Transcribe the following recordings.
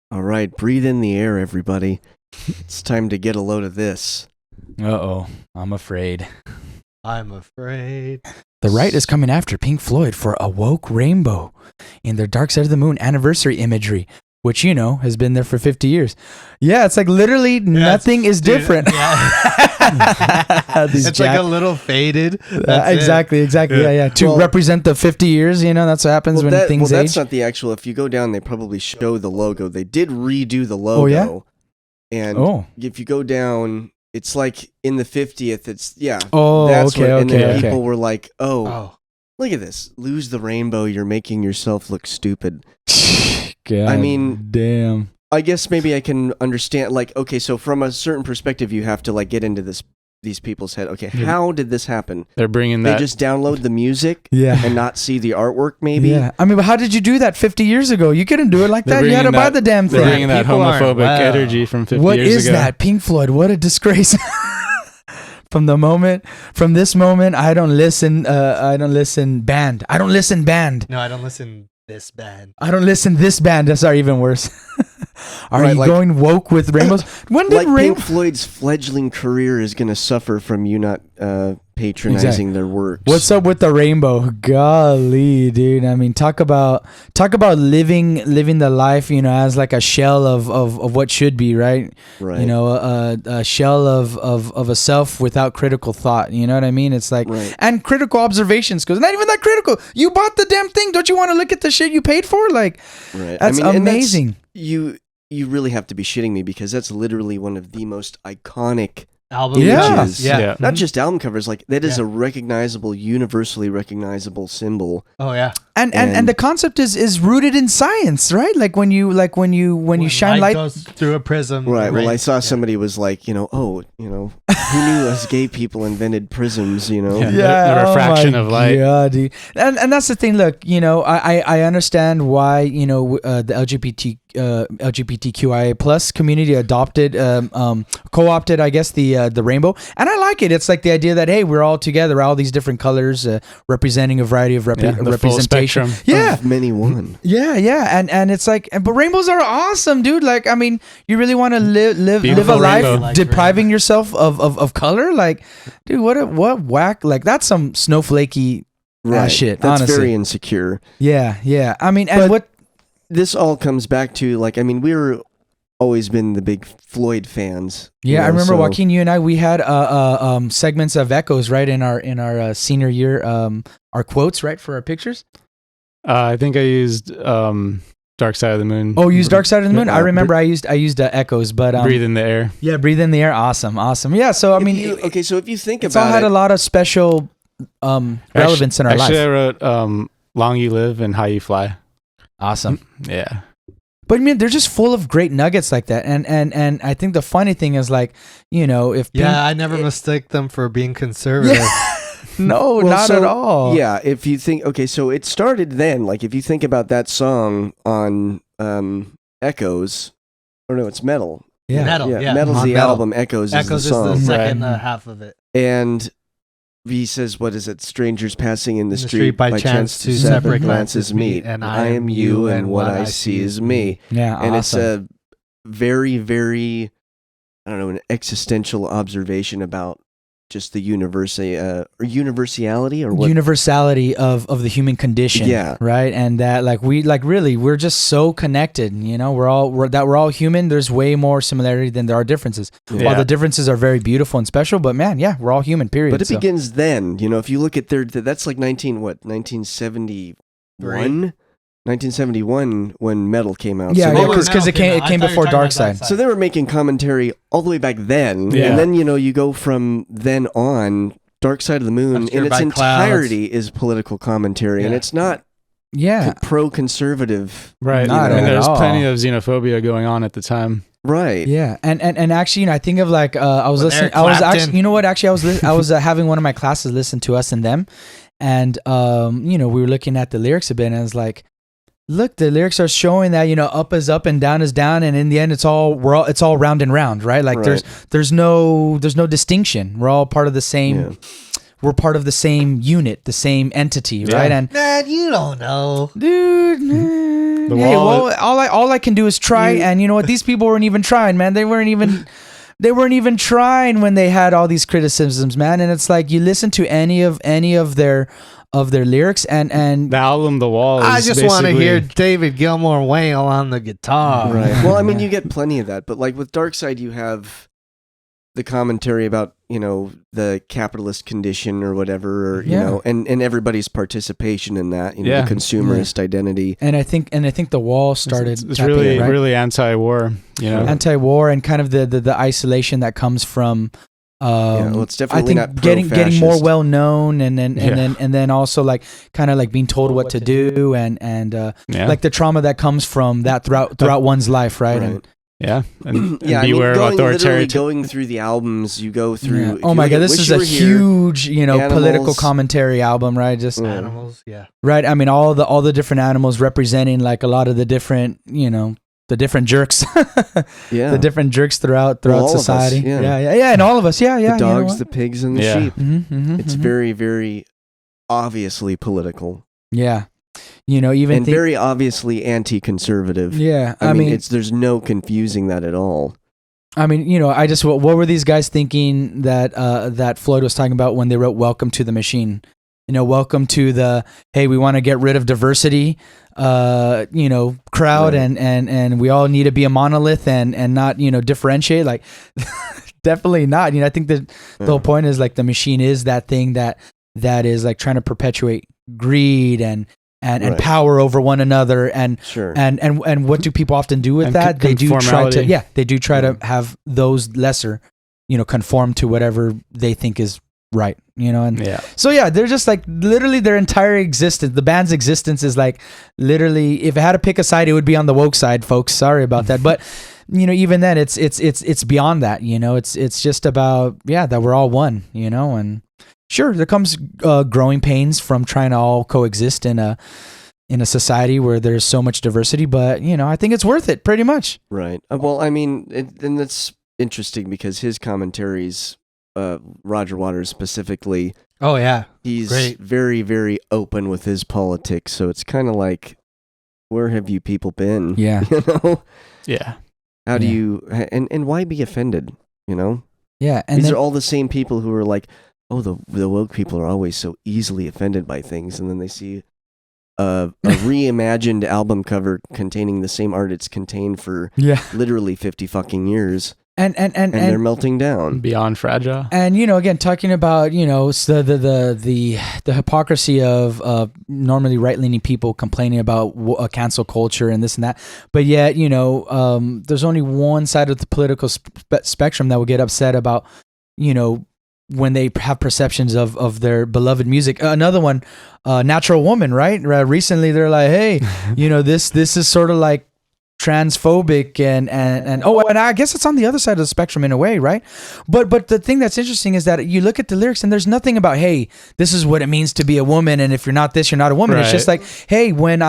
All right, breathe in the air, everybody. It's time to get a load of this. Uh-oh, I'm afraid. I'm afraid. The right is coming after Pink Floyd for A Woke Rainbow in their Dark Side of the Moon anniversary imagery, which, you know, has been there for 50 years. Yeah, it's like literally nothing is different. Yeah. It's like a little faded. Exactly. Yeah. To represent the 50 years, you know, that's what happens when things age. That's not the actual. If you go down, they probably show the logo. They did redo the logo. Oh, yeah? And if you go down, it's like in the 50th. It's, yeah. Oh, that's okay, what, and then okay. people were like, oh, look at this. Lose the rainbow. You're making yourself look stupid. God, I mean, damn. I guess maybe I can understand, like, okay, so from a certain perspective, you have to, like, get into these people's head. Okay, how did this happen? They're bringing that. They just download the music Yeah. and not see the artwork, maybe? Yeah. I mean, but how did you do that 50 years ago? You couldn't do it like that. You had to buy the damn They're thing. bringing that People aren't homophobic energy from 50 What years ago. is that? Pink Floyd, what a disgrace. From this moment, I don't listen band. I don't listen band. No, I don't listen this band. I don't listen this band. That's even worse. Are you going woke with rainbows? When did Pink Floyd's fledgling career is going to suffer from you not patronizing their works. What's up with the rainbow? Golly, dude. I mean, talk about living the life, you know, as like a shell of what should be, right? Right. You know, a shell of a self without critical thought. You know what I mean? It's like, and critical observations, because not even that critical. You bought the damn thing. Don't you want to look at the shit you paid for? Like, that's amazing. You really have to be shitting me, because that's literally one of the most iconic album images. Yeah. Not just album covers, like that is a recognizable, universally recognizable symbol. Oh yeah. And the concept is rooted in science, right? Like when you shine light goes through a prism. Right. Well, I saw somebody was like, who knew us gay people invented prisms, you know? The refraction of light. Yeah, dude. And that's the thing. Look, you know, I understand why, you know, the LGBTQIA plus community adopted, co-opted, I guess, the rainbow, and I like it. It's like the idea that, hey, we're all together, all these different colors, representing a variety of representation. Yeah, of many one. Yeah, and it's like, but rainbows are awesome, dude. Like, I mean, you really want to live a life depriving yourself of color? Like, dude, what whack? Like, that's some snowflakey shit. That's honestly. very insecure. Yeah. I mean, and what this all comes back to, like, I mean, we're always been the big Floyd fans. Yeah, I remember Joaquin, you and I, we had segments of echoes, right, in our senior year, our quotes, right, for our pictures. I think I used Dark Side of the Moon. Oh, you used Dark Side of the Moon? I remember I used echoes, but Breathe in the Air. Yeah, Breathe in the Air. Awesome. Yeah, so I mean, so if you think it's about all had a lot of special relevance in our life. Actually, I wrote Long You Live and High You Fly. Awesome. Yeah. But I mean, they're just full of great nuggets like that, and I think the funny thing is, like, you know, if I never mistake them for being conservative. Yeah. No, not at all. Yeah, if you think, so it started then. Like, if you think about that song on Echoes, or no, it's Metal. Yeah, Metal's the album. Echoes is the song. Is the second half of it. And he says, "What is it? Strangers passing in the street by chance, two separate glances meet, and I am you, and what I see is me." Yeah, and it's a very, very, I don't know, an existential observation about just the universality of the human condition, right? And that, like, we're just so connected, you know. We're all human. There's way more similarity than there are differences. While the differences are very beautiful and special, but man, we're all human, period. But it begins then, you know. If you look at that's like 1971 when Metal came out. Yeah, because it came before Dark Side. So they were making commentary all the way back then, and then, you know, you go from then on. Dark Side of the Moon in its entirety is political commentary, and it's not pro-conservative. Right, and there's plenty of xenophobia going on at the time. Right. Yeah, and actually, you know, I think of, like, I was listening. I was actually, you know what? Actually, I was having one of my classes listen to Us and Them, and you know, we were looking at the lyrics a bit, and I was like, look, the lyrics are showing that, you know, up is up and down is down, and in the end, it's all round and round, right? Like, there's no distinction. We're all part of the same. Yeah. We're part of the same unit, the same entity, right? And man, you don't know, dude. Hey, well, all I can do is try, and you know what? These people weren't even trying, man. They weren't even trying when they had all these criticisms, man. And it's like you listen to any of their lyrics and the album The Wall. I just want to hear David Gilmour wail on the guitar. Right. Well, I mean, you get plenty of that, but like with Dark Side, you have the commentary about, you know, the capitalist condition or whatever, or, you know, and everybody's participation in that, you know, the consumerist identity. And I think The Wall started. It's really, really anti-war, you know, anti-war and kind of the isolation that comes from. Well, it's definitely I think getting more well known, and then also like kind of like being told what to do, and like the trauma that comes from that throughout one's life, right? And, and beware of authoritarian. Going through the albums, you go through. Oh my God, this is a huge, you know, political commentary album, right? Just animals, right. I mean, all the different animals representing like a lot of the different, you know, the different jerks, the different jerks throughout society, us, and all of us, the dogs, the pigs, and the sheep. It's Mm-hmm. very, very obviously political. Yeah. You know, even very obviously anti-conservative. Yeah, I mean, there's no confusing that at all. I mean, you know, what were these guys thinking that Floyd was talking about when they wrote "Welcome to the Machine"? You know, welcome to the we want to get rid of diversity, you know, crowd, and we all need to be a monolith and not, you know, differentiate. Like, definitely not. You know, I think that the whole point is like the machine is that thing that is like trying to perpetuate greed and power over one another, and what do people often do with that? They do try to have those lesser, you know, conform to whatever they think is right, you know, and so they're just like literally their entire existence, the band's existence is like literally, if I had to pick a side, it would be on the woke side, folks. Sorry about that, but you know, even then, it's beyond that. You know, it's just about that we're all one, you know, and sure, there comes growing pains from trying to all coexist in a society where there's so much diversity, but you know, I think it's worth it, pretty much. Right. Well, I mean, and that's interesting because his commentaries, Roger Waters specifically. Oh yeah, he's very, very open with his politics. So it's kind of like, where have you people been? Yeah. You know. Yeah. How do you and why be offended? You know. Yeah. And these are all the same people who are like, oh, the woke people are always so easily offended by things, and then they see a reimagined album cover containing the same art it's contained for literally 50 fucking years. And they're melting down. Beyond fragile. And, you know, again, talking about, you know, the hypocrisy of normally right-leaning people complaining about cancel culture and this and that. But yet, you know, there's only one side of the political spectrum that will get upset about, you know, when they have perceptions of their beloved music. Another one, Natural Woman, right? Recently, they're like, hey, you know, this is sort of like transphobic and I guess it's on the other side of the spectrum in a way, right? But the thing that's interesting is that you look at the lyrics and there's nothing about, hey, this is what it means to be a woman, and if you're not this, you're not a woman. Right. It's just like, hey, when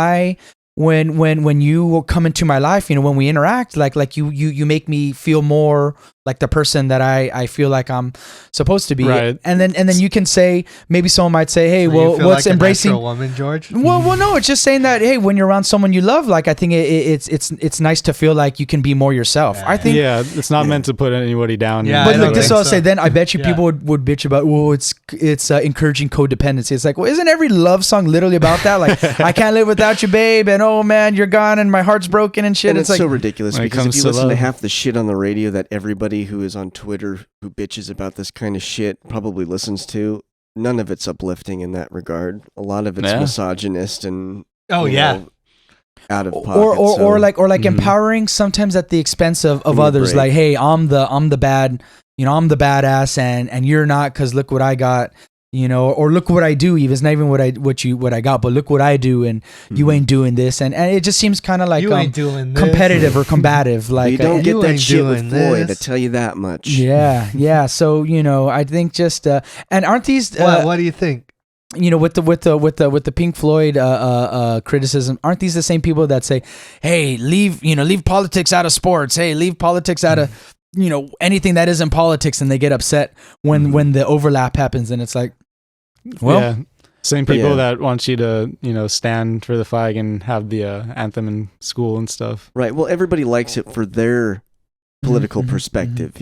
you come into my life, you know, when we interact, like you make me feel more like the person that I feel like I'm supposed to be. Right. And then you can say, maybe someone might say, hey, so well, what's like embracing a woman, George? Well, no, it's just saying that, hey, when you're around someone you love, like I think it's nice to feel like you can be more yourself. Yeah. I think it's not meant to put anybody down. Yeah, but look, this is what I'll say. Then I bet you people would bitch about, well, it's encouraging codependency. It's like, well, isn't every love song literally about that? Like, I can't live without you, babe, and oh man, you're gone, and my heart's broken and shit. And it's like so ridiculous because if you listen to half the shit on the radio that everybody who is on Twitter who bitches about this kind of shit probably listens to, none of it's uplifting in that regard. A lot of it's misogynist and out of pocket. Or like empowering sometimes at the expense of others. Like, hey, I'm the bad, you know, I'm the badass and you're not, because look what I got. You know, or look what I do. Even it's not even what I got, but look what I do, and you ain't doing this, and it just seems kind of like competitive or combative. Like you don't get that shit with Floyd. I tell you that much. Yeah. So you know, I think just and aren't these? What do you think? You know, with the Pink Floyd criticism, aren't these the same people that say, "Hey, leave politics out of sports. Hey, leave politics out of." You know, anything that isn't politics, and they get upset when the overlap happens, and it's like, well, Same people that want you to, stand for the flag and have the anthem in school and stuff. Right. Well, everybody likes it for their political perspective,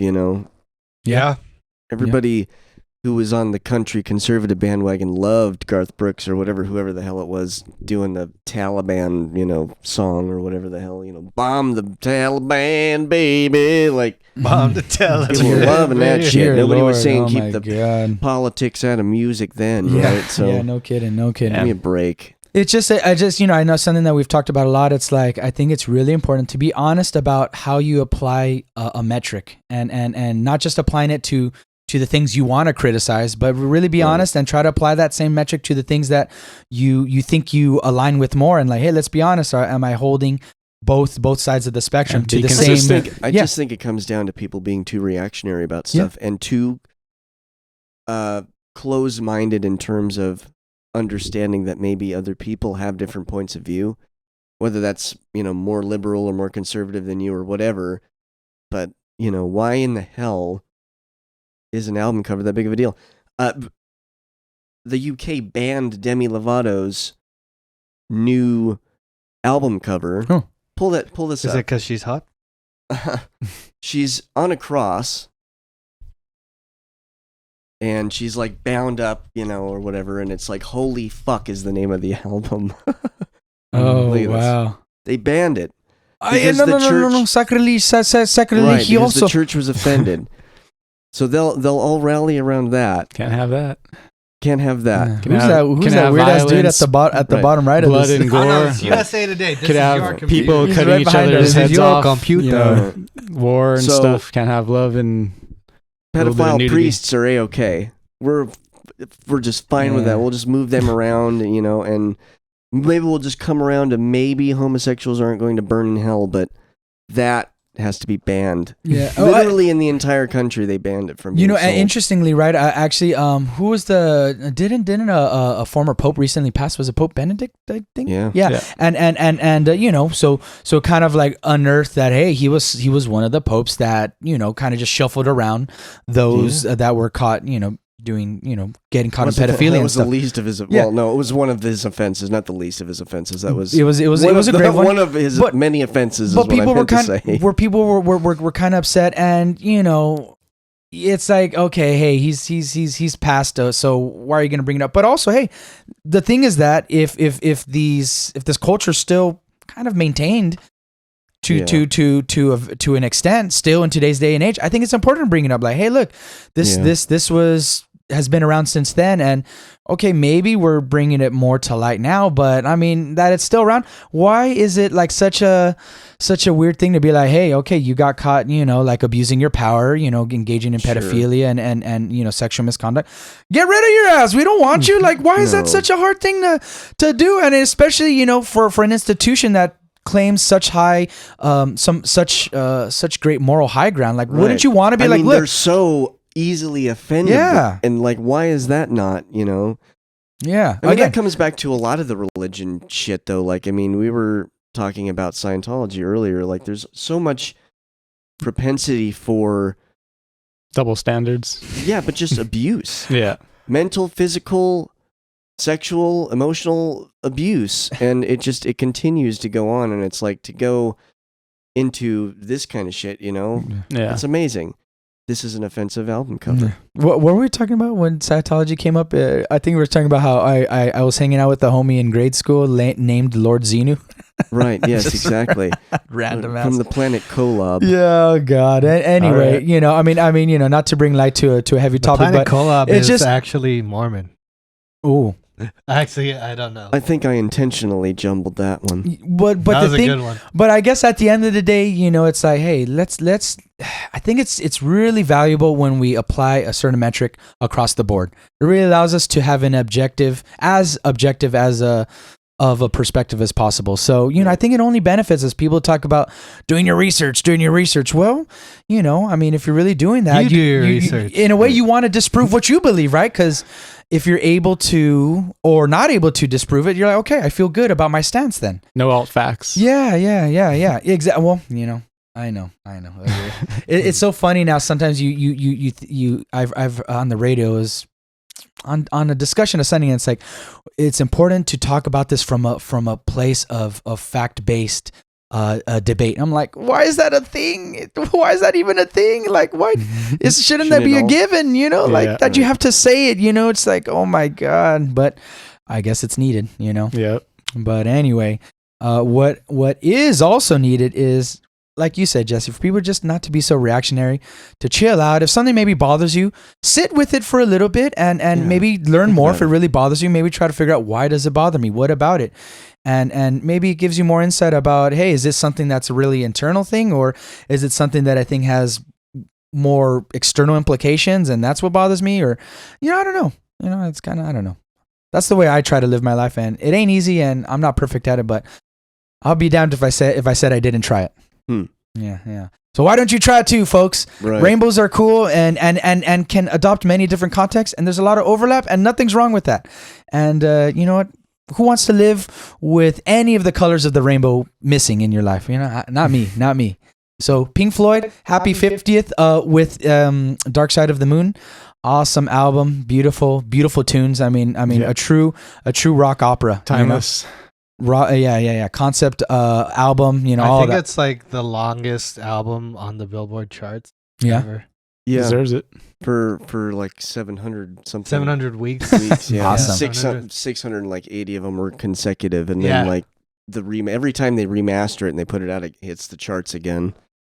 Yeah. Everybody who was on the country conservative bandwagon loved Garth Brooks or whoever the hell it was, doing the Taliban, song or whatever the hell, bomb the Taliban, baby. Like, bomb the Taliban. People were loving that shit. Dear Nobody was Lord, saying keep the politics out of music then, right? So, no kidding. Give me a break. It's just, I know something that we've talked about a lot. It's like, I think it's really important to be honest about how you apply a metric and not just applying it to the things you want to criticize, but really be honest and try to apply that same metric to the things that you think you align with more. And like, hey, let's be honest. Am I holding both sides of the spectrum to the same? I just think it comes down to people being too reactionary about stuff and too close-minded in terms of understanding that maybe other people have different points of view, whether that's, more liberal or more conservative than you or whatever. But, why in the hell is an album cover that big of a deal? The UK banned Demi Lovato's new album cover. Huh. Pull this up. Is it because she's hot? She's on a cross. And she's like bound up, or whatever, and it's like "Holy Fuck" is the name of the album. Oh wow! They banned it. No, sacrilege. Right, He because also the church was offended. So they'll all rally around that. Can't have that. Can't have that. Yeah. Who's that weird ass dude at the bottom right blood of this? and gore? Oh, no, it's USA Today. This could is have your computer. people He's cutting right each behind other's us. heads your off. computer. War and stuff. Can't have love and Pedophile priests are A-okay. We're just fine with that. We'll just move them around, and maybe we'll just come around to maybe homosexuals aren't going to burn in hell, but that has to be banned. Yeah, literally in the entire country they banned it from. Being sold. Interestingly, right? Actually, who was didn't a former pope recently pass? Was it Pope Benedict? I think. Yeah. And so kind of like unearthed that hey, he was one of the popes that kind of just shuffled around those that were caught doing, getting caught in pedophilia. That and was stuff. the least of his. Well, no, it was one of his offenses, not the least of his offenses. That was. It was a great one. One of his many offenses. But is people what I were meant to say. Where people were kind of upset, and it's like okay, hey, he's passed us, so why are you going to bring it up? But also, hey, the thing is that if this culture is still kind of maintained. To an extent, still in today's day and age, I think it's important to bring it up. Like, hey, look, this has been around since then, and okay, maybe we're bringing it more to light now, but I mean that it's still around. Why is it like such a weird thing to be like, hey, okay, you got caught, like abusing your power, engaging in pedophilia and sexual misconduct. Get rid of your ass. We don't want you. Like, why is that such a hard thing to do? And especially, for an institution that claims such high, such great moral high ground. Like, wouldn't you want to be look, they're so easily offended. Yeah. And like, why is that not, Yeah. I mean, that comes back to a lot of the religion shit though. Like, we were talking about Scientology earlier. Like, there's so much propensity for double standards. Yeah, but just abuse. Yeah. Mental, physical, sexual, emotional abuse, and it continues to go on, and it's like to go into this kind of shit, it's amazing. This is an offensive album cover. What were we talking about when Scientology came up? I think we were talking about how I was hanging out with a homie in grade school named Lord Xenu. Right, yes, exactly. Random ass. From the planet Kolob. Yeah, oh God. Anyway, right. Not to bring light to a heavy topic, but Kolob is just actually Mormon. Ooh. Actually, I don't know. I think I intentionally jumbled that one. But that was the thing, a good one. But I guess at the end of the day, it's like, hey, let's. I think it's really valuable when we apply a certain metric across the board. It really allows us to have an objective as of a perspective as possible. So, I think it only benefits as people talk about doing your research. Well, if you're really doing that, you do your research. In a way, you want to disprove what you believe, right? Because if you're able to or not able to disprove it, you're like, okay, I feel good about my stance then. No alt facts. Yeah. Exactly. Well, I know. It's so funny now. Sometimes I've on the radio is on a discussion of Sunday, and it's like it's important to talk about this from a place of fact-based debate. I'm like, why is that a thing? Why is that even a thing? Like, why shouldn't that be a given? You know, like that you have to say it. You know, it's like, oh my God, but I guess it's needed. You know. Yeah. But anyway, what is also needed is, like you said, Jesse, for people just not to be so reactionary, to chill out. If something maybe bothers you, sit with it for a little bit and maybe learn more if it really bothers you. Maybe try to figure out, why does it bother me? What about it? And maybe it gives you more insight about, hey, is this something that's a really internal thing, or is it something that I think has more external implications and that's what bothers me? Or, you know, I don't know. You know, it's kind of, I don't know. That's the way I try to live my life, and it ain't easy, and I'm not perfect at it, but I'll be damned if I said I didn't try it. Yeah. So why don't you try it too, folks? Right. Rainbows are cool and can adopt many different contexts, and there's a lot of overlap, and nothing's wrong with that. And you know what? Who wants to live with any of the colors of the rainbow missing in your life? You know, not me. So Pink Floyd, happy 50th with Dark Side of the Moon. Awesome album, beautiful tunes. I mean, a true rock opera. Timeless. You know? Yeah. Concept album, you know. I think it's like the longest album on the Billboard charts. Yeah. Ever. Yeah. Deserves it. For like 700 something. 700 weeks. Yeah. Awesome. 680 of them were consecutive, and then like every time they remaster it and they put it out, it hits the charts again.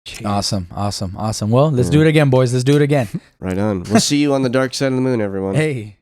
Jeez. Awesome. Well, let's do it again, boys. Let's do it again. Right on. We'll see you on the dark side of the moon, everyone. Hey.